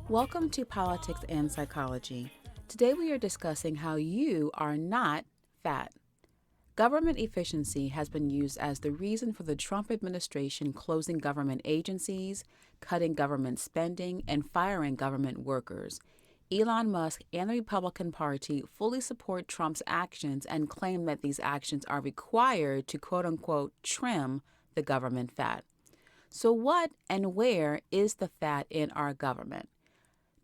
Welcome to Politics and Psychology. Today we are discussing how you are not fat. Government efficiency has been used as the reason for the Trump administration closing government agencies, cutting government spending, and firing government workers. Elon Musk and the Republican Party fully support Trump's actions and claim that these actions are required to quote-unquote trim the government fat. So what and where is the fat in our government?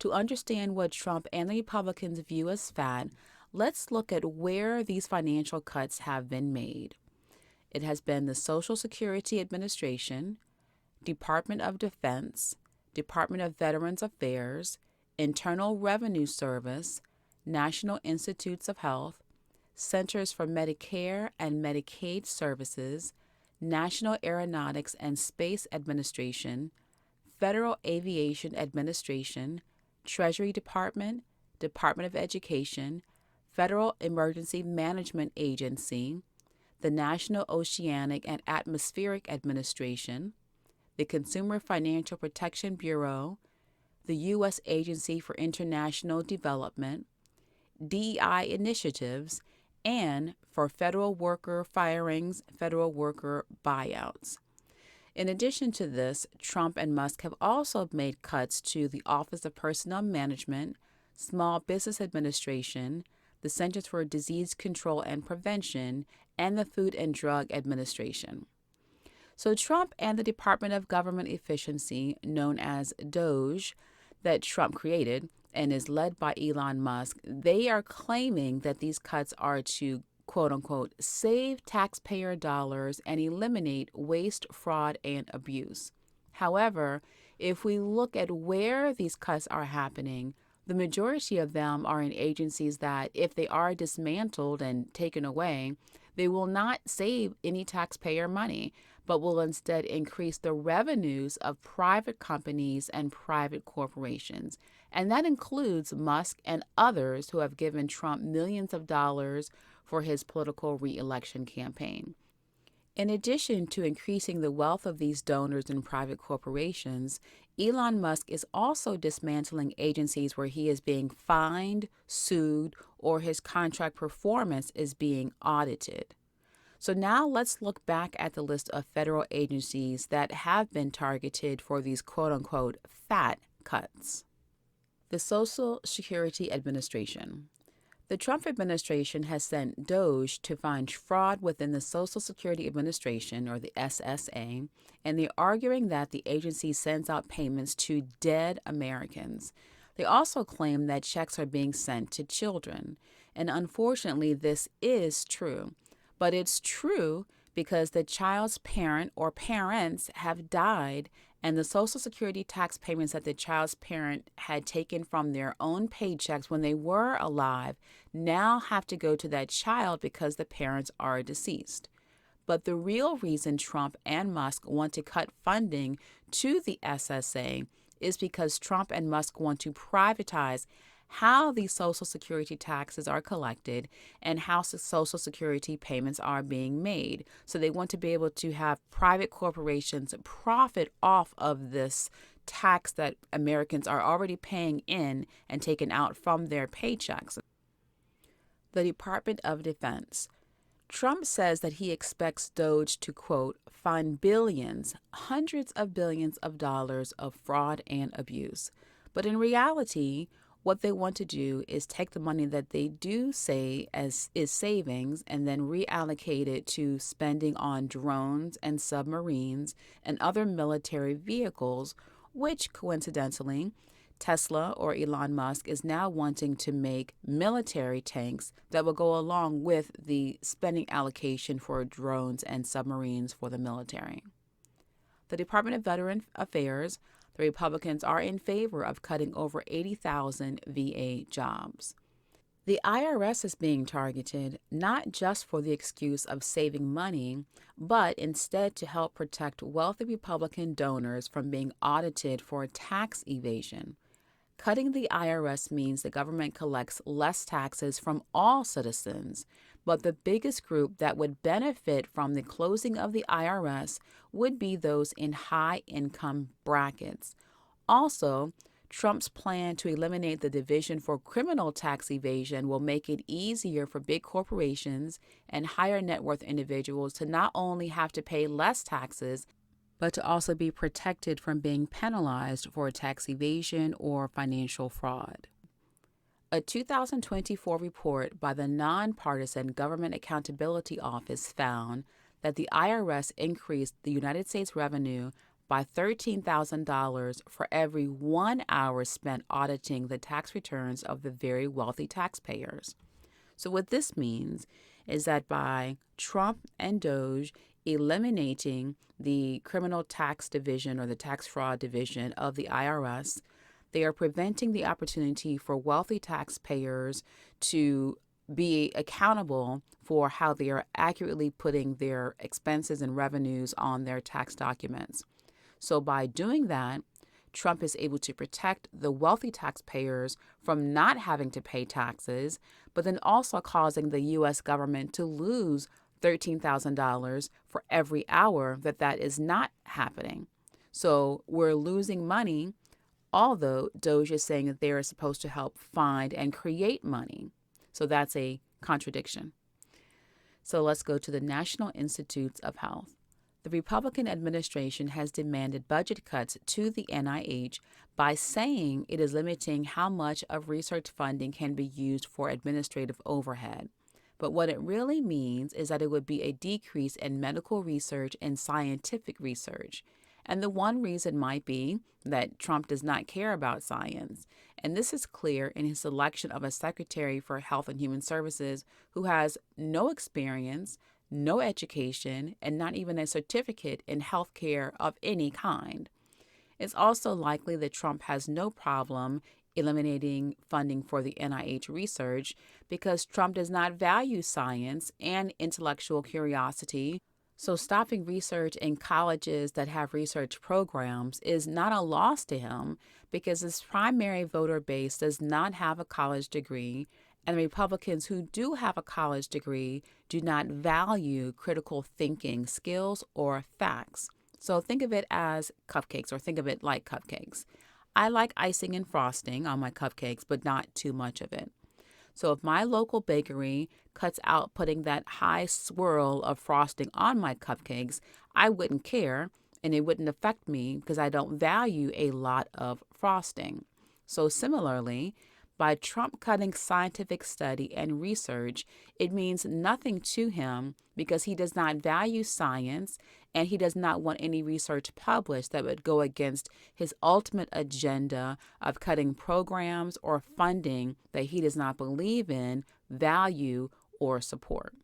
To understand what Trump and the Republicans view as fat, let's look at where these financial cuts have been made. It has been the Social Security Administration, Department of Defense, Department of Veterans Affairs, Internal Revenue Service, National Institutes of Health, Centers for Medicare and Medicaid Services, National Aeronautics and Space Administration, Federal Aviation Administration, Treasury Department, Department of Education, Federal Emergency Management Agency, the National Oceanic and Atmospheric Administration, the Consumer Financial Protection Bureau, the U.S. Agency for International Development, DEI initiatives, and for federal worker firings, federal worker buyouts. In addition to this, Trump and Musk have also made cuts to the Office of Personnel Management, Small Business Administration, the Centers for Disease Control and Prevention, and the Food and Drug Administration. So Trump and the Department of Government Efficiency, known as DOGE, that Trump created and is led by Elon Musk, they are claiming that these cuts are to quote-unquote, save taxpayer dollars and eliminate waste, fraud, and abuse. However, if we look at where these cuts are happening, the majority of them are in agencies that, if they are dismantled and taken away, they will not save any taxpayer money, but will instead increase the revenues of private companies and private corporations. And that includes Musk and others who have given Trump millions of dollars for his political re-election campaign. In addition to increasing the wealth of these donors and private corporations, Elon Musk is also dismantling agencies where he is being fined, sued, or his contract performance is being audited. So now let's look back at the list of federal agencies that have been targeted for these quote-unquote fat cuts. The Social Security Administration. The Trump administration has sent DOGE to find fraud within the Social Security Administration, or the SSA, and they're arguing that the agency sends out payments to dead Americans. They also claim that checks are being sent to children. And unfortunately, this is true. But it's true because the child's parent or parents have died, and the Social Security tax payments that the child's parent had taken from their own paychecks when they were alive now have to go to that child because the parents are deceased. But the real reason Trump and Musk want to cut funding to the SSA is because Trump and Musk want to privatize how these Social Security taxes are collected and how Social Security payments are being made. So they want to be able to have private corporations profit off of this tax that Americans are already paying in and taken out from their paychecks. The Department of Defense. Trump says that he expects DOGE to, quote, find billions, hundreds of billions of dollars of fraud and abuse. But in reality, what they want to do is take the money that they do say as is savings and then reallocate it to spending on drones and submarines and other military vehicles, which coincidentally, Tesla or Elon Musk is now wanting to make military tanks that will go along with the spending allocation for drones and submarines for the military. The Department of Veterans Affairs. The Republicans are in favor of cutting over 80,000 VA jobs. The IRS is being targeted not just for the excuse of saving money, but instead to help protect wealthy Republican donors from being audited for tax evasion. Cutting the IRS means the government collects less taxes from all citizens, but the biggest group that would benefit from the closing of the IRS would be those in high-income brackets. Also, Trump's plan to eliminate the Division for Criminal Tax Evasion will make it easier for big corporations and higher net worth individuals to not only have to pay less taxes, but to also be protected from being penalized for tax evasion or financial fraud. A 2024 report by the nonpartisan Government Accountability Office found that the IRS increased the United States revenue by $13,000 for every 1 hour spent auditing the tax returns of the very wealthy taxpayers. So what this means is that by Trump and DOGE eliminating the criminal tax division or the tax fraud division of the IRS, they are preventing the opportunity for wealthy taxpayers to be accountable for how they are accurately putting their expenses and revenues on their tax documents. So by doing that, Trump is able to protect the wealthy taxpayers from not having to pay taxes, but then also causing the U.S. government to lose $13,000 for every hour that is not happening. So we're losing money, although DOGE is saying that they are supposed to help find and create money. So that's a contradiction. So let's go to the National Institutes of Health. The Republican administration has demanded budget cuts to the NIH by saying it is limiting how much of research funding can be used for administrative overhead. But what it really means is that it would be a decrease in medical research and scientific research. And the one reason might be that Trump does not care about science. And this is clear in his selection of a Secretary for Health and Human Services who has no experience, no education, and not even a certificate in healthcare of any kind. It's also likely that Trump has no problem eliminating funding for the NIH research because Trump does not value science and intellectual curiosity. So stopping research in colleges that have research programs is not a loss to him because his primary voter base does not have a college degree, and the Republicans who do have a college degree do not value critical thinking skills or facts. So think of it as cupcakes, or think of it like cupcakes. I like icing and frosting on my cupcakes, but not too much of it. So if my local bakery cuts out putting that high swirl of frosting on my cupcakes, I wouldn't care, and it wouldn't affect me because I don't value a lot of frosting. So similarly, by Trump cutting scientific study and research, it means nothing to him because he does not value science and he does not want any research published that would go against his ultimate agenda of cutting programs or funding that he does not believe in, value, or support.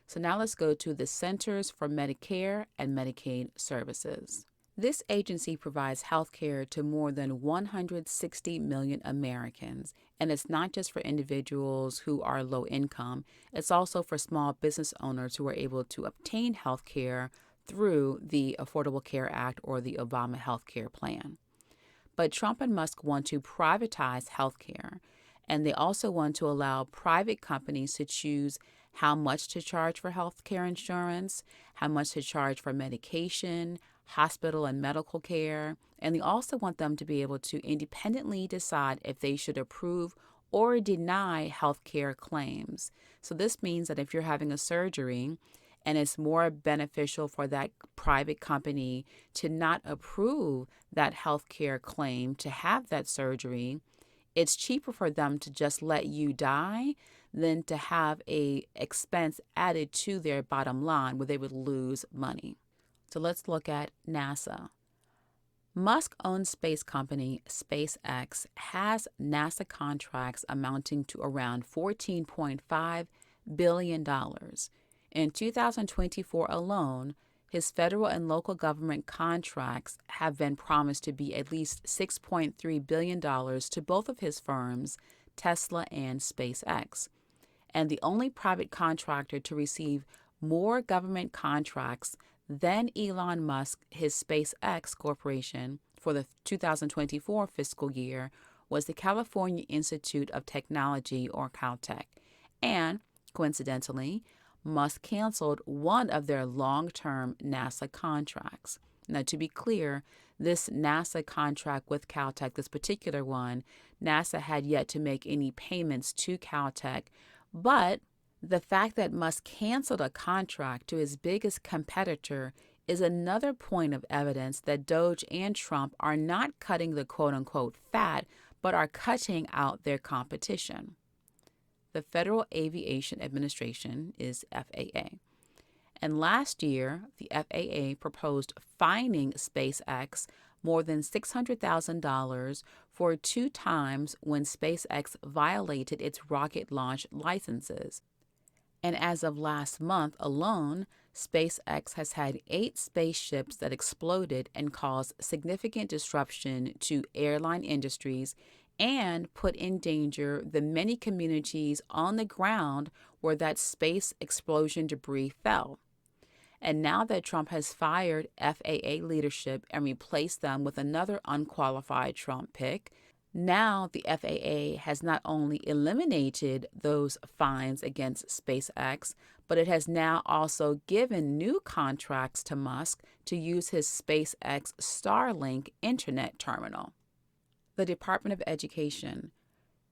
So now let's go to the Centers for Medicare and Medicaid Services. This agency provides health care to more than 160 million Americans, and it's not just for individuals who are low income, it's also for small business owners who are able to obtain health care through the Affordable Care Act or the Obama health care plan. But Trump and Musk want to privatize health care, and they also want to allow private companies to choose how much to charge for health care insurance, how much to charge for medication, hospital and medical care, and they also want them to be able to independently decide if they should approve or deny health care claims. So this means that if you're having a surgery and it's more beneficial for that private company to not approve that health care claim to have that surgery, it's cheaper for them to just let you die than to have a expense added to their bottom line where they would lose money. So let's look at NASA. Musk-owned space company SpaceX has NASA contracts amounting to around $14.5 billion. In 2024 alone, his federal and local government contracts have been promised to be at least $6.3 billion to both of his firms, Tesla and SpaceX. And the only private contractor to receive more government contracts than Elon Musk, his SpaceX corporation, for the 2024 fiscal year was the California Institute of Technology, or Caltech. And, coincidentally, Musk canceled one of their long-term NASA contracts. Now, to be clear, This NASA contract with Caltech, this particular one, NASA had yet to make any payments to Caltech, but the fact that Musk canceled a contract to his biggest competitor is another point of evidence that DOGE and Trump are not cutting the quote-unquote fat, but are cutting out their competition. The Federal Aviation Administration is FAA. And last year, the FAA proposed fining SpaceX more than $600,000 for 2 times when SpaceX violated its rocket launch licenses. And as of last month alone, SpaceX has had 8 spaceships that exploded and caused significant disruption to airline industries and put in danger the many communities on the ground where that space explosion debris fell. And now that Trump has fired FAA leadership and replaced them with another unqualified Trump pick, now the FAA has not only eliminated those fines against SpaceX, but it has now also given new contracts to Musk to use his SpaceX Starlink internet terminal. The Department of Education.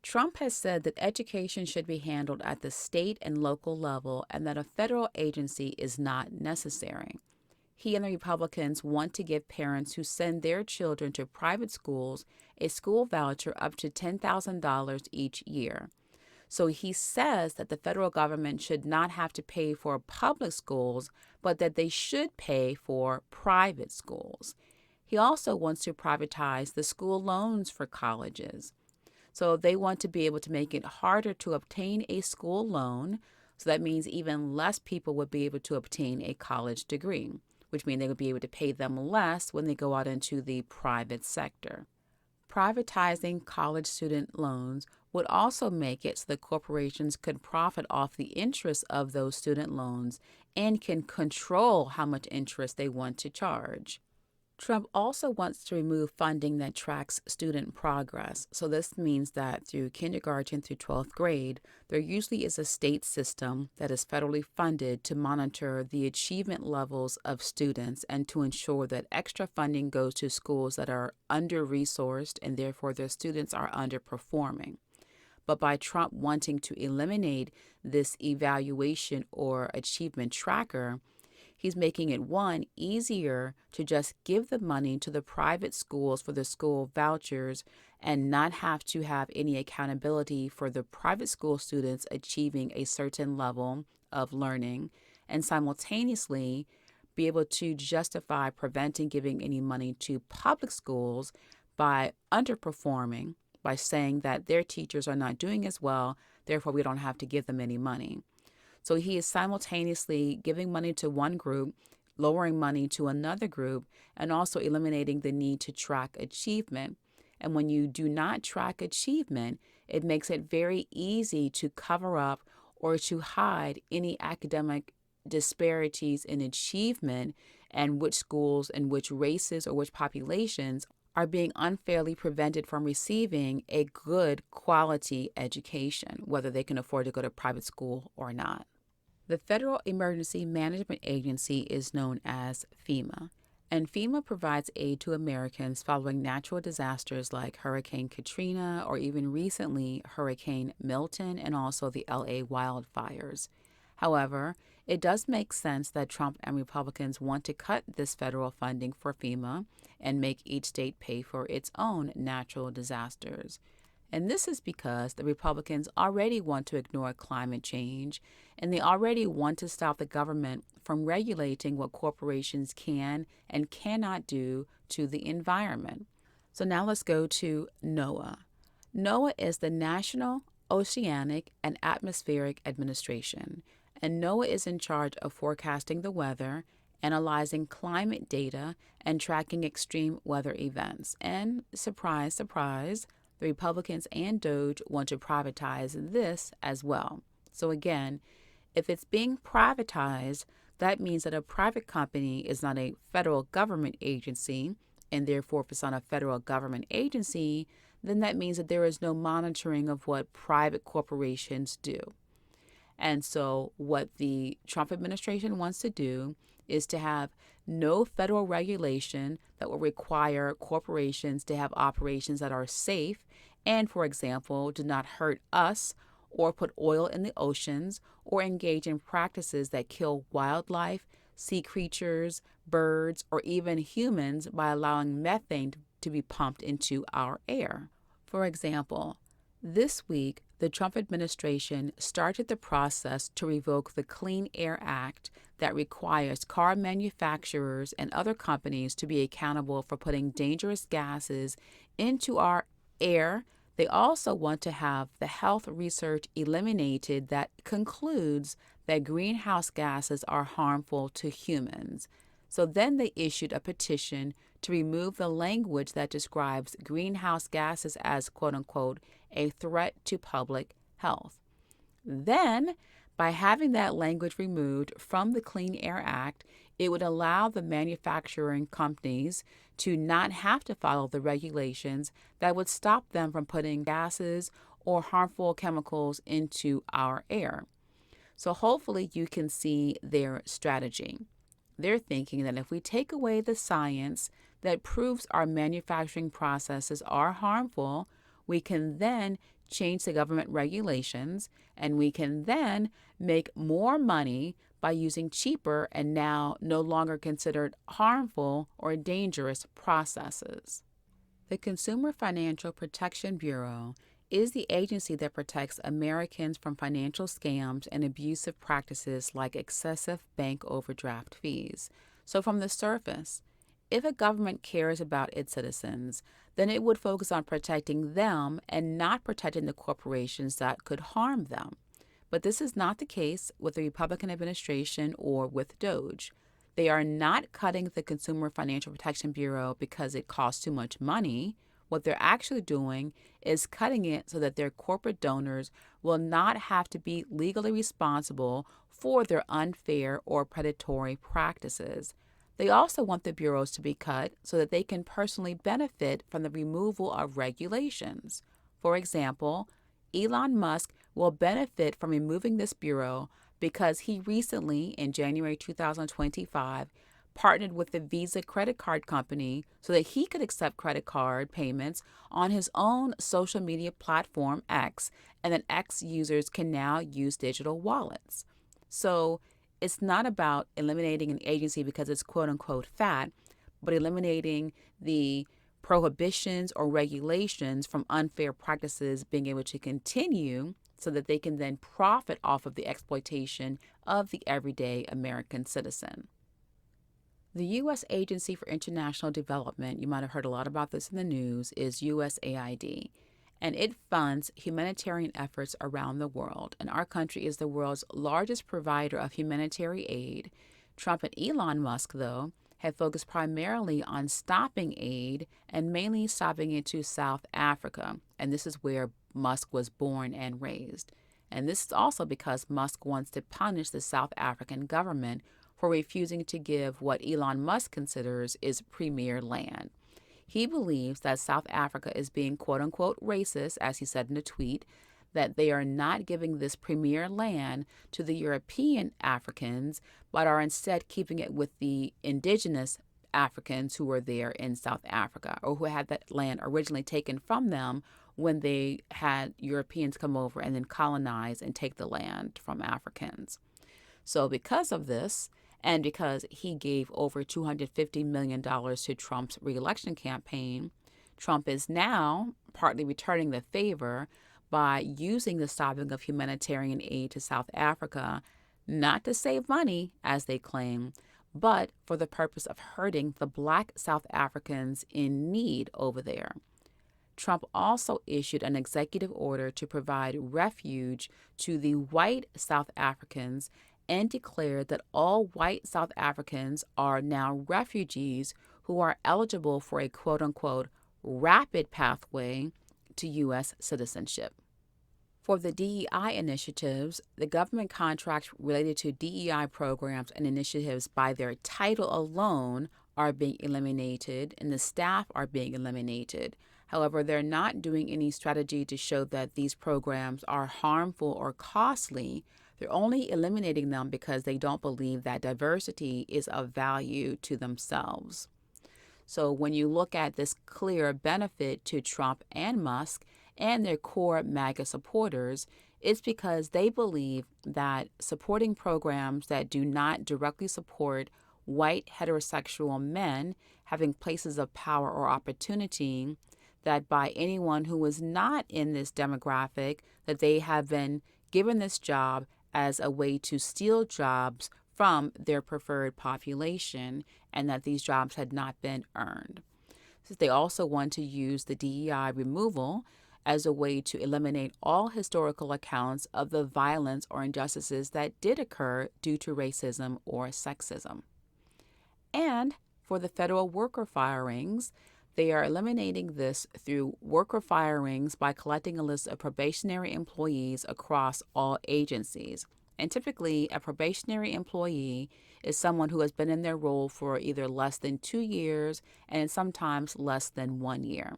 Trump has said that education should be handled at the state and local level and that a federal agency is not necessary. He and the Republicans want to give parents who send their children to private schools a school voucher up to $10,000 each year. So he says that the federal government should not have to pay for public schools, but that they should pay for private schools. He also wants to privatize the school loans for colleges. So they want to be able to make it harder to obtain a school loan. So that means even less people would be able to obtain a college degree, which means they would be able to pay them less when they go out into the private sector. Privatizing college student loans would also make it so that corporations could profit off the interest of those student loans and can control how much interest they want to charge. Trump also wants to remove funding that tracks student progress. So this means that through kindergarten through 12th grade, there usually is a state system that is federally funded to monitor the achievement levels of students and to ensure that extra funding goes to schools that are under-resourced and therefore their students are underperforming. But by Trump wanting to eliminate this evaluation or achievement tracker, he's making it, one, easier to just give the money to the private schools for the school vouchers and not have to have any accountability for the private school students achieving a certain level of learning, and simultaneously be able to justify preventing giving any money to public schools by underperforming, by saying that their teachers are not doing as well, therefore we don't have to give them any money. So he is simultaneously giving money to one group, lowering money to another group, and also eliminating the need to track achievement. And when you do not track achievement, it makes it very easy to cover up or to hide any academic disparities in achievement and which schools and which races or which populations are being unfairly prevented from receiving a good quality education, whether they can afford to go to private school or not. The Federal Emergency Management Agency is known as FEMA, and FEMA provides aid to Americans following natural disasters like Hurricane Katrina or even recently Hurricane Milton and also the LA wildfires. However, it does make sense that Trump and Republicans want to cut this federal funding for FEMA and make each state pay for its own natural disasters. And this is because the Republicans already want to ignore climate change, and they already want to stop the government from regulating what corporations can and cannot do to the environment. So now let's go to NOAA. NOAA is the National Oceanic and Atmospheric Administration, and NOAA is in charge of forecasting the weather, analyzing climate data, and tracking extreme weather events. And surprise, surprise, the Republicans and DOGE want to privatize this as well. So again, if it's being privatized, that means that a private company is not a federal government agency, and therefore if it's not a federal government agency, then that means that there is no monitoring of what private corporations do. And so what the Trump administration wants to do is to have no federal regulation that will require corporations to have operations that are safe and, for example, do not hurt us or put oil in the oceans or engage in practices that kill wildlife, sea creatures, birds, or even humans by allowing methane to be pumped into our air. For example, this week, the Trump administration started the process to revoke the Clean Air Act that requires car manufacturers and other companies to be accountable for putting dangerous gases into our air. They also want to have the health research eliminated that concludes that greenhouse gases are harmful to humans. So then they issued a petition to remove the language that describes greenhouse gases as, quote unquote, a threat to public health. Then, by having that language removed from the Clean Air Act, it would allow the manufacturing companies to not have to follow the regulations that would stop them from putting gases or harmful chemicals into our air. So hopefully you can see their strategy. They're thinking that if we take away the science that proves our manufacturing processes are harmful, we can then change the government regulations and we can then make more money by using cheaper and now no longer considered harmful or dangerous processes. The Consumer Financial Protection Bureau is the agency that protects Americans from financial scams and abusive practices like excessive bank overdraft fees. So from the surface, if a government cares about its citizens, then it would focus on protecting them and not protecting the corporations that could harm them. But this is not the case with the Republican administration or with DOGE. They are not cutting the Consumer Financial Protection Bureau because it costs too much money. What they're actually doing is cutting it so that their corporate donors will not have to be legally responsible for their unfair or predatory practices. They also want the bureaus to be cut so that they can personally benefit from the removal of regulations. For example, Elon Musk will benefit from removing this bureau because he recently, in January 2025, partnered with the Visa credit card company so that he could accept credit card payments on his own social media platform X, and then X users can now use digital wallets. So it's not about eliminating an agency because it's quote unquote fat, but eliminating the prohibitions or regulations from unfair practices being able to continue so that they can then profit off of the exploitation of the everyday American citizen. The U.S. Agency for International Development, you might have heard a lot about this in the news, is USAID, and it funds humanitarian efforts around the world. And our country is the world's largest provider of humanitarian aid. Trump and Elon Musk, though, have focused primarily on stopping aid and mainly stopping it to South Africa. And this is where Musk was born and raised. And this is also because Musk wants to punish the South African government for refusing to give what Elon Musk considers is premier land. He believes that South Africa is being quote-unquote racist, as he said in a tweet, that they are not giving this premier land to the European Africans, but are instead keeping it with the indigenous Africans who were there in South Africa, or who had that land originally taken from them when they had Europeans come over and then colonize and take the land from Africans. So because of this, and because he gave over $250 million to Trump's reelection campaign, Trump is now partly returning the favor by using the stopping of humanitarian aid to South Africa, not to save money, as they claim, but for the purpose of hurting the Black South Africans in need over there. Trump also issued an executive order to provide refuge to the white South Africans and declared that all white South Africans are now refugees who are eligible for a quote-unquote rapid pathway to U.S. citizenship. For the DEI initiatives, the government contracts related to DEI programs and initiatives by their title alone are being eliminated and the staff are being eliminated. However, they're not doing any strategy to show that these programs are harmful or costly They're only eliminating them because they don't believe that diversity is of value to themselves. So when you look at this clear benefit to Trump and Musk and their core MAGA supporters, it's because they believe that supporting programs that do not directly support white heterosexual men having places of power or opportunity, that by anyone who is not in this demographic, that they have been given this job as a way to steal jobs from their preferred population, and that these jobs had not been earned. So they also want to use the DEI removal as a way to eliminate all historical accounts of the violence or injustices that did occur due to racism or sexism. And for the federal worker firings, they are eliminating this through worker firings by collecting a list of probationary employees across all agencies. And typically, a probationary employee is someone who has been in their role for either less than 2 years and sometimes less than 1 year.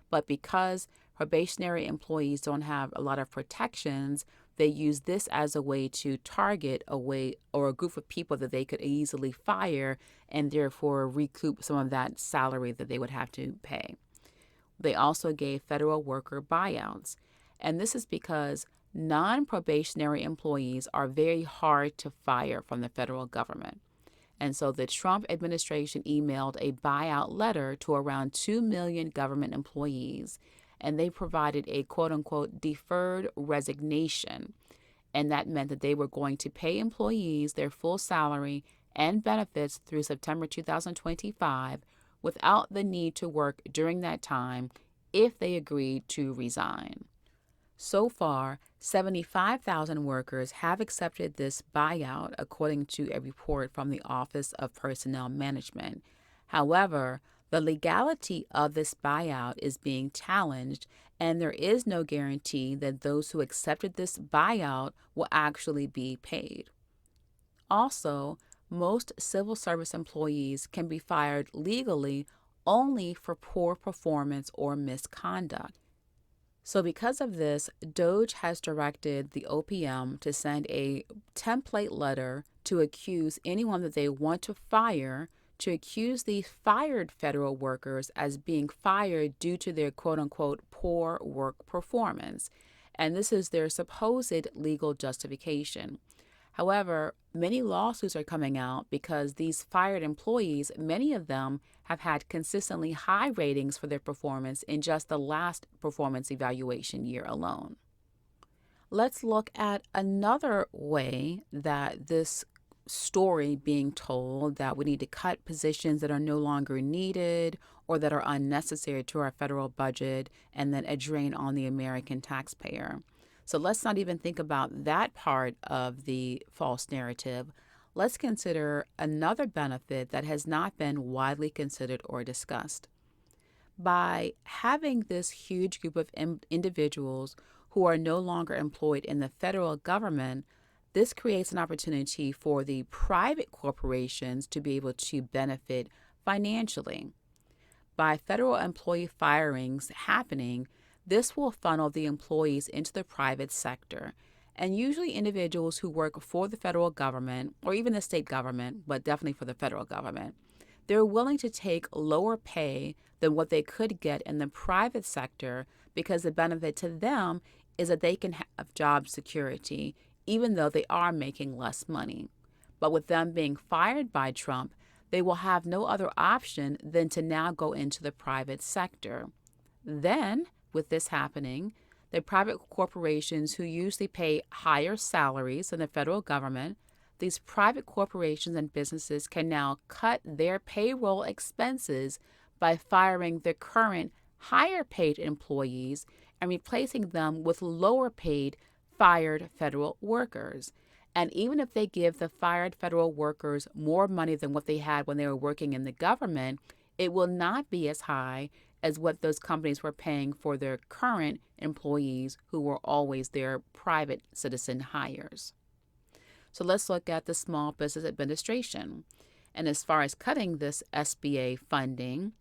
But because probationary employees don't have a lot of protections, they use this as a way to target a group of people that they could easily fire and therefore recoup some of that salary that they would have to pay. They also gave federal worker buyouts. And this is because non-probationary employees are very hard to fire from the federal government. And so the Trump administration emailed a buyout letter to around 2 million government employees, and they provided a quote-unquote deferred resignation. And that meant that they were going to pay employees their full salary and benefits through September 2025 without the need to work during that time if they agreed to resign. So far, 75,000 workers have accepted this buyout, according to a report from the Office of Personnel Management. However, the legality of this buyout is being challenged, and there is no guarantee that those who accepted this buyout will actually be paid. Also, most civil service employees can be fired legally only for poor performance or misconduct. So because of this, DOGE has directed the OPM to send a template letter to accuse anyone that they want to fire, to accuse these fired federal workers as being fired due to their quote-unquote poor work performance. And this is their supposed legal justification. However, many lawsuits are coming out because these fired employees, many of them have had consistently high ratings for their performance in just the last performance evaluation year alone. Let's look at another way that this story being told, that we need to cut positions that are no longer needed or that are unnecessary to our federal budget, and then a drain on the American taxpayer. So let's not even think about that part of the false narrative. Let's consider another benefit that has not been widely considered or discussed. By having this huge group of individuals who are no longer employed in the federal government, this creates an opportunity for the private corporations to be able to benefit financially. By federal employee firings happening, this will funnel the employees into the private sector, and usually individuals who work for the federal government or even the state government, but definitely for the federal government. They're willing to take lower pay than what they could get in the private sector because the benefit to them is that they can have job security even though they are making less money. But with them being fired by Trump, they will have no other option than to now go into the private sector. Then, with this happening, the private corporations who usually pay higher salaries than the federal government, these private corporations and businesses can now cut their payroll expenses by firing their current higher paid employees and replacing them with lower paid fired federal workers. And even if they give the fired federal workers more money than what they had when they were working in the government, it will not be as high as what those companies were paying for their current employees who were always their private citizen hires. So let's look at the Small Business Administration. And as far as cutting this SBA funding,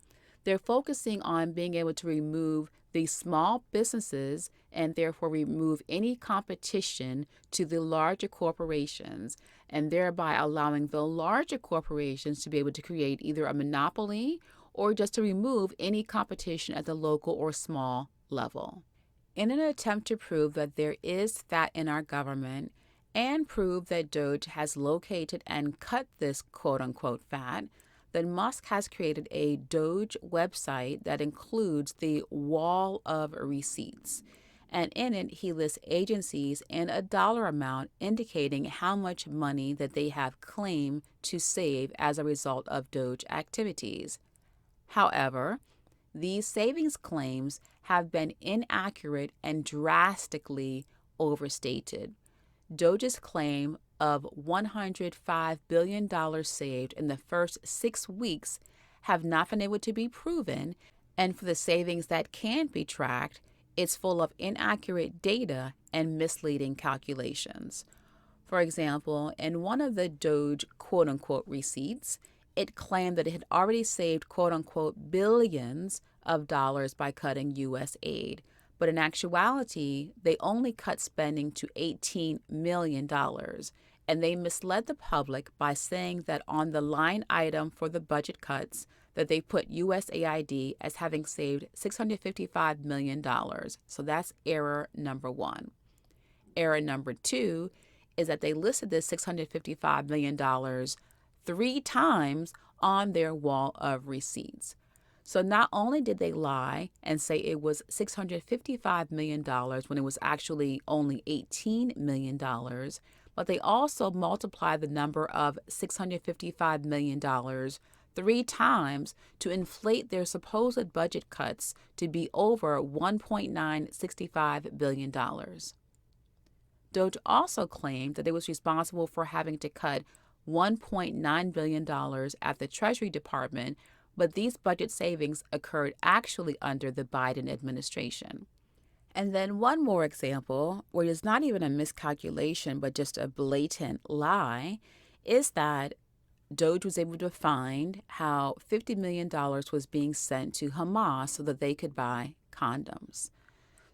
they're focusing on being able to remove the small businesses and therefore remove any competition to the larger corporations, and thereby allowing the larger corporations to be able to create either a monopoly or just to remove any competition at the local or small level. In an attempt to prove that there is fat in our government and prove that DOGE has located and cut this quote-unquote fat, then Musk has created a DOGE website that includes the wall of receipts. And in it, he lists agencies and a dollar amount indicating how much money that they have claimed to save as a result of DOGE activities. However, these savings claims have been inaccurate and drastically overstated. DOGE's claim of $105 billion saved in the first 6 weeks have not been able to be proven, and for the savings that can be tracked, it's full of inaccurate data and misleading calculations. For example, in one of the DOGE quote-unquote receipts, it claimed that it had already saved quote-unquote billions of dollars by cutting U.S. aid. But in actuality, they only cut spending to $18 million, and they misled the public by saying that on the line item for the budget cuts, that they put USAID as having saved $655 million. So that's error number one. Error number two is that they listed this $655 million 3 times on their wall of receipts. So not only did they lie and say it was $655 million when it was actually only $18 million, but they also multiplied the number of $655 million 3 times to inflate their supposed budget cuts to be over $1.965 billion. DOGE also claimed that it was responsible for having to cut $1.9 billion at the Treasury Department, but these budget savings occurred actually under the Biden administration. And then one more example, where it's not even a miscalculation, but just a blatant lie, is that DOGE was able to find how $50 million was being sent to Hamas so that they could buy condoms.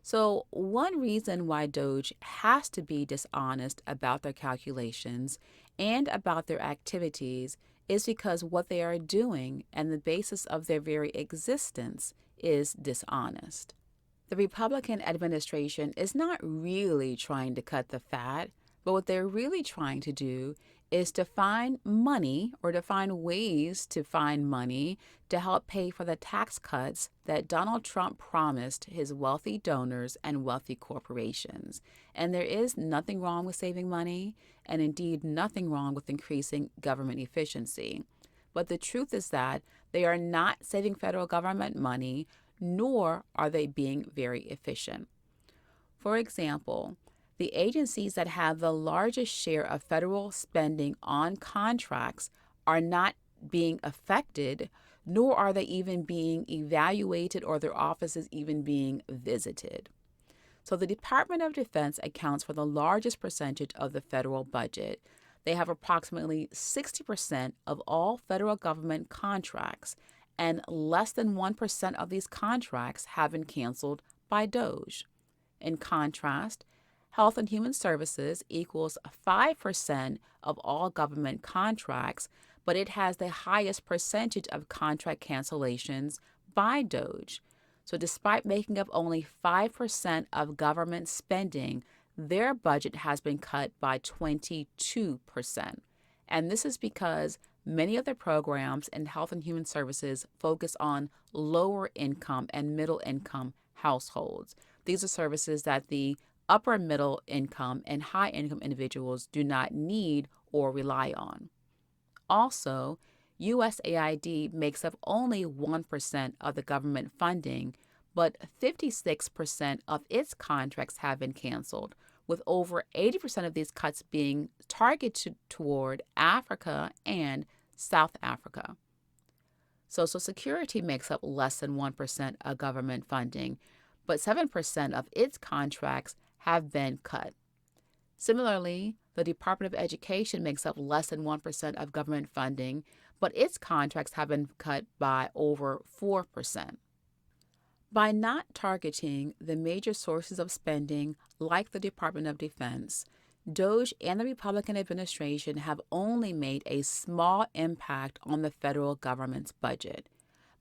So one reason why DOGE has to be dishonest about their calculations and about their activities is because what they are doing and the basis of their very existence is dishonest. The Republican administration is not really trying to cut the fat, but what they're really trying to do is to find money or to find ways to find money to help pay for the tax cuts that Donald Trump promised his wealthy donors and wealthy corporations. And there is nothing wrong with saving money, and indeed nothing wrong with increasing government efficiency. But the truth is that they are not saving federal government money, nor are they being very efficient. For example, the agencies that have the largest share of federal spending on contracts are not being affected, nor are they even being evaluated or their offices even being visited. So the Department of Defense accounts for the largest percentage of the federal budget. They have approximately 60% of all federal government contracts, and less than 1% of these contracts have been canceled by DOGE. In contrast, Health and Human Services equals 5% of all government contracts, but it has the highest percentage of contract cancellations by DOGE. So despite making up only 5% of government spending, their budget has been cut by 22%. And this is because many of the programs in Health and Human Services focus on lower income and middle income households. These are services that the upper middle income and high income individuals do not need or rely on. Also, USAID makes up only 1% of the government funding, but 56% of its contracts have been canceled, with over 80% of these cuts being targeted toward Africa and South Africa. Social Security makes up less than 1% of government funding, but 7% of its contracts have been cut. Similarly, the Department of Education makes up less than 1% of government funding, but its contracts have been cut by over 4%. By not targeting the major sources of spending like the Department of Defense, DOGE and the Republican administration have only made a small impact on the federal government's budget.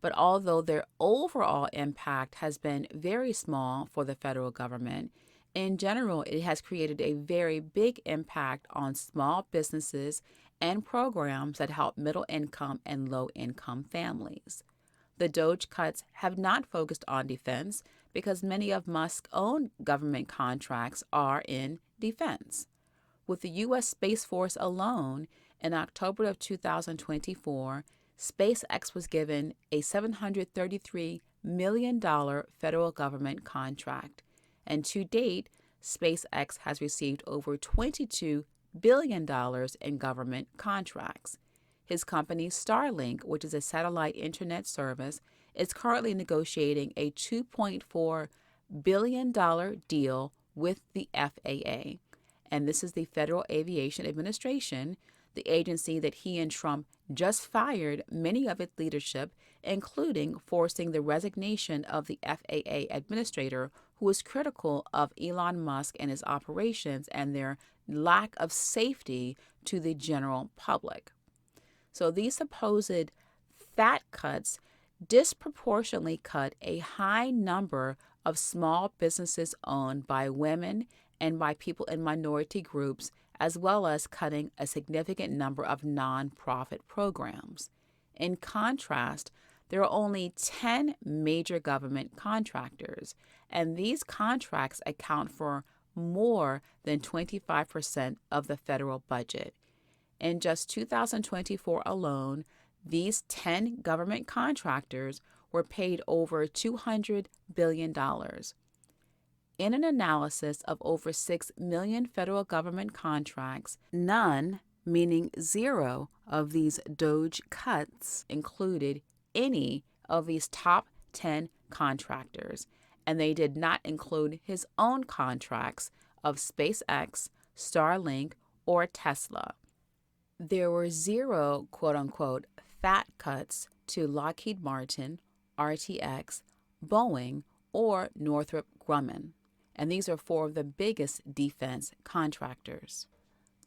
But although their overall impact has been very small for the federal government, in general, it has created a very big impact on small businesses and programs that help middle income and low income families. The DOGE cuts have not focused on defense because many of Musk's own government contracts are in defense. With the U.S. Space Force alone, in October of 2024, SpaceX was given a $733 million federal government contract, and to date, SpaceX has received over $22 billion in government contracts. His company, Starlink, which is a satellite internet service, is currently negotiating a $2.4 billion deal with the FAA. And this is the Federal Aviation Administration, the agency that he and Trump just fired many of its leadership, including forcing the resignation of the FAA administrator, who was critical of Elon Musk and his operations and their lack of safety to the general public. So these supposed fat cuts disproportionately cut a high number of small businesses owned by women and by people in minority groups, as well as cutting a significant number of nonprofit programs. In contrast, there are only 10 major government contractors, and these contracts account for more than 25% of the federal budget. In just 2024 alone, these 10 government contractors were paid over $200 billion. In an analysis of over 6 million federal government contracts, none, meaning zero, of these DOGE cuts included any of these top 10 contractors, and they did not include his own contracts of SpaceX, Starlink, or Tesla. There were zero quote-unquote fat cuts to Lockheed Martin, RTX, Boeing, or Northrop Grumman. And these are four of the biggest defense contractors.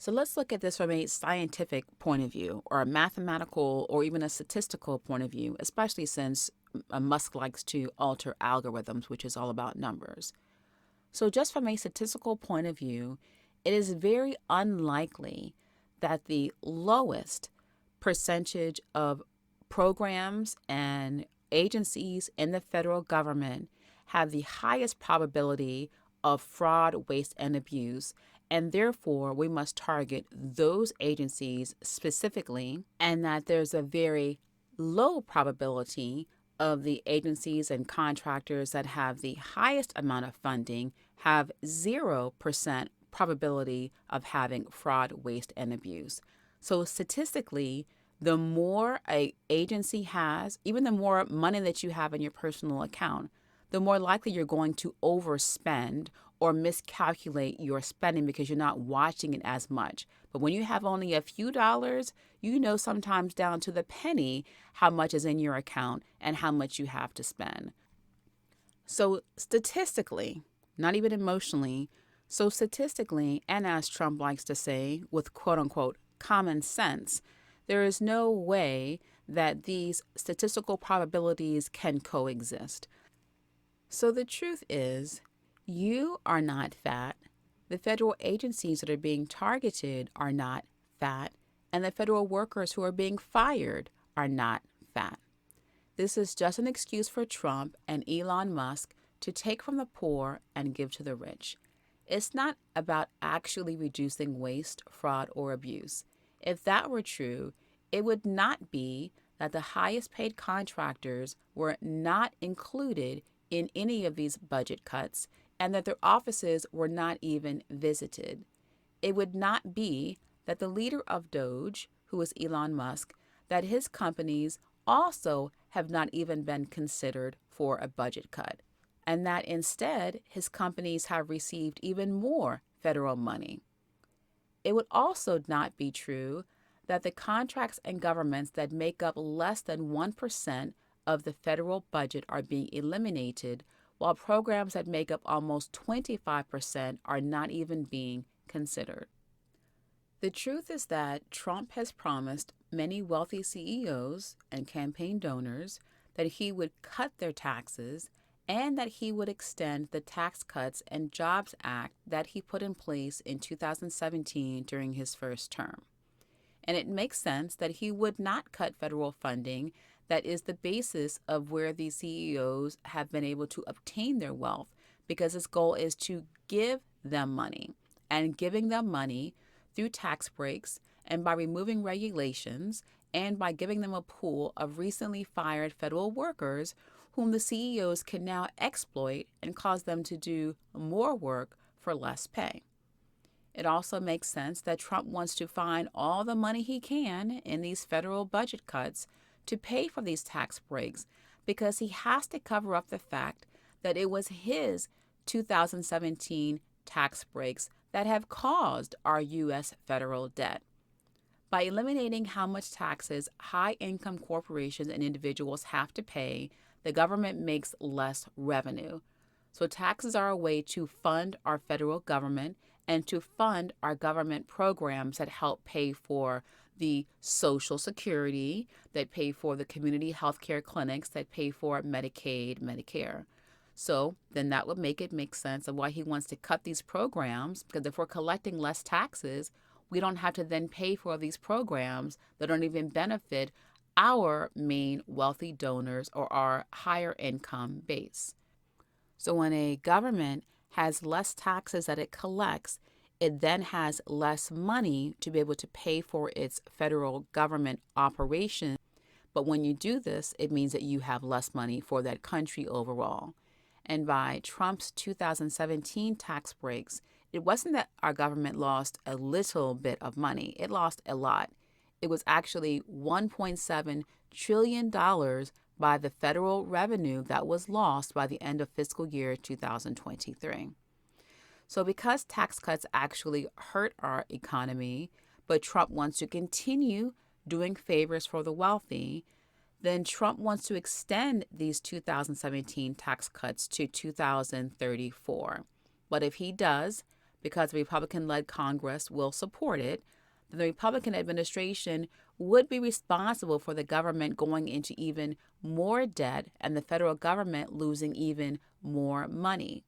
So let's look at this from a scientific point of view, or a mathematical, or even a statistical point of view, especially since Musk likes to alter algorithms, which is all about numbers. So just from a statistical point of view, it is very unlikely that the lowest percentage of programs and agencies in the federal government have the highest probability of fraud, waste, and abuse, and therefore we must target those agencies specifically, and that there's a very low probability of the agencies and contractors that have the highest amount of funding have 0% probability of having fraud, waste, and abuse. So statistically, the more an agency has, even the more money that you have in your personal account, the more likely you're going to overspend or miscalculate your spending because you're not watching it as much. But when you have only a few dollars, you know sometimes down to the penny how much is in your account and how much you have to spend. So statistically, not even emotionally, so statistically, and as Trump likes to say, with quote-unquote common sense, there is no way that these statistical probabilities can coexist. So the truth is, you are not fat, the federal agencies that are being targeted are not fat, and the federal workers who are being fired are not fat. This is just an excuse for Trump and Elon Musk to take from the poor and give to the rich. It's not about actually reducing waste, fraud, or abuse. If that were true, it would not be that the highest paid contractors were not included in any of these budget cuts and that their offices were not even visited. It would not be that the leader of DOGE, who is Elon Musk, that his companies also have not even been considered for a budget cut, and that instead his companies have received even more federal money. It would also not be true that the contracts and governments that make up less than 1% of the federal budget are being eliminated, while programs that make up almost 25% are not even being considered. The truth is that Trump has promised many wealthy CEOs and campaign donors that he would cut their taxes and that he would extend the Tax Cuts and Jobs Act that he put in place in 2017 during his first term. And it makes sense that he would not cut federal funding that is the basis of where these CEOs have been able to obtain their wealth, because his goal is to give them money, and giving them money through tax breaks and by removing regulations and by giving them a pool of recently fired federal workers whom the CEOs can now exploit and cause them to do more work for less pay. It also makes sense that Trump wants to find all the money he can in these federal budget cuts to pay for these tax breaks, because he has to cover up the fact that it was his 2017 tax breaks that have caused our U.S. federal debt. By eliminating how much taxes high-income corporations and individuals have to pay, the government makes less revenue. So taxes are a way to fund our federal government and to fund our government programs that help pay for the Social Security, that pay for the community health care clinics, that pay for Medicaid, Medicare. So then that would make sense of why he wants to cut these programs, because if we're collecting less taxes, we don't have to then pay for these programs that don't even benefit our main wealthy donors or our higher income base. So when a government has less taxes that it collects, it then has less money to be able to pay for its federal government operations. But when you do this, it means that you have less money for that country overall. And by Trump's 2017 tax breaks, it wasn't that our government lost a little bit of money. It lost a lot. It was actually $1.7 trillion by the federal revenue that was lost by the end of fiscal year 2023. So because tax cuts actually hurt our economy, but Trump wants to continue doing favors for the wealthy, then Trump wants to extend these 2017 tax cuts to 2034. But if he does, because the Republican-led Congress will support it, then the Republican administration would be responsible for the government going into even more debt and the federal government losing even more money.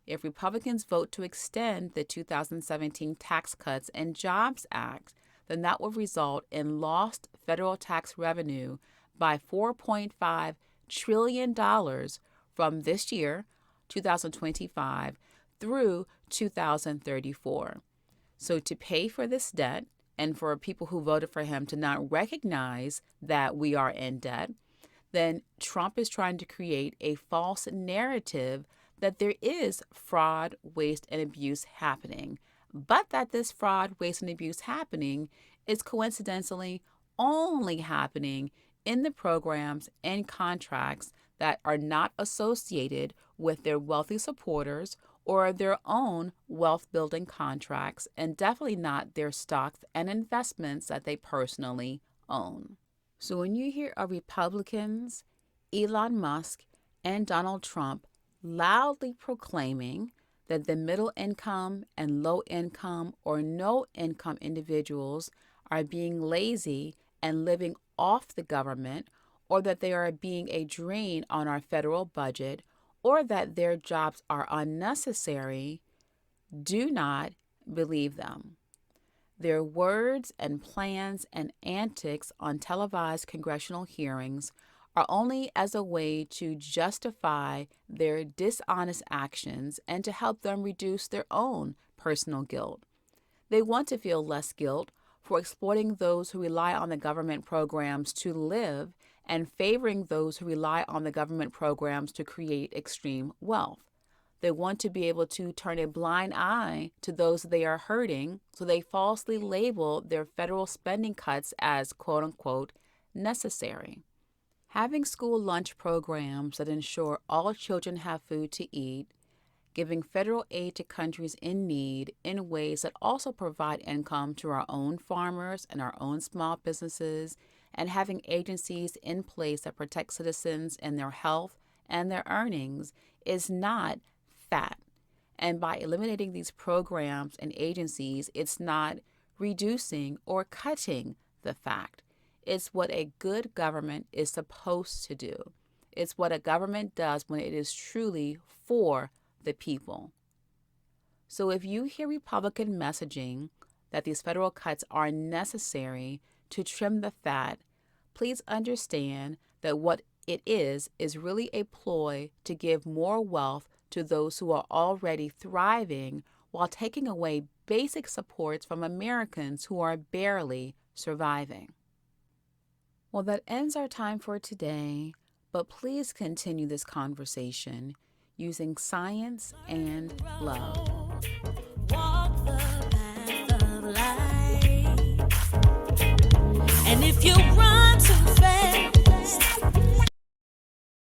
If Republicans vote to extend the 2017 Tax Cuts and Jobs Act, then that would result in lost federal tax revenue by $4.5 trillion from this year, 2025, through 2034. So to pay for this debt, and for people who voted for him to not recognize that we are in debt, then Trump is trying to create a false narrative that there is fraud, waste, and abuse happening, but that this fraud, waste, and abuse happening is coincidentally only happening in the programs and contracts that are not associated with their wealthy supporters or their own wealth-building contracts, and definitely not their stocks and investments that they personally own. So when you hear of Republicans, Elon Musk, and Donald Trump loudly proclaiming that the middle income and low income or no income individuals are being lazy and living off the government, or that they are being a drain on our federal budget, or that their jobs are unnecessary, do not believe them. Their words and plans and antics on televised congressional hearings are only as a way to justify their dishonest actions and to help them reduce their own personal guilt. They want to feel less guilt for exploiting those who rely on the government programs to live and favoring those who rely on the government programs to create extreme wealth. They want to be able to turn a blind eye to those they are hurting, so they falsely label their federal spending cuts as quote-unquote necessary. Having school lunch programs that ensure all children have food to eat, giving federal aid to countries in need in ways that also provide income to our own farmers and our own small businesses, and having agencies in place that protect citizens and their health and their earnings is not fat. And by eliminating these programs and agencies, it's not reducing or cutting the fact. It's what a good government is supposed to do. It's what a government does when it is truly for the people. So if you hear Republican messaging that these federal cuts are necessary to trim the fat, please understand that what it is really a ploy to give more wealth to those who are already thriving while taking away basic supports from Americans who are barely surviving. Well, that ends our time for today, but please continue this conversation using science and love. Walk the path of life. And if you run to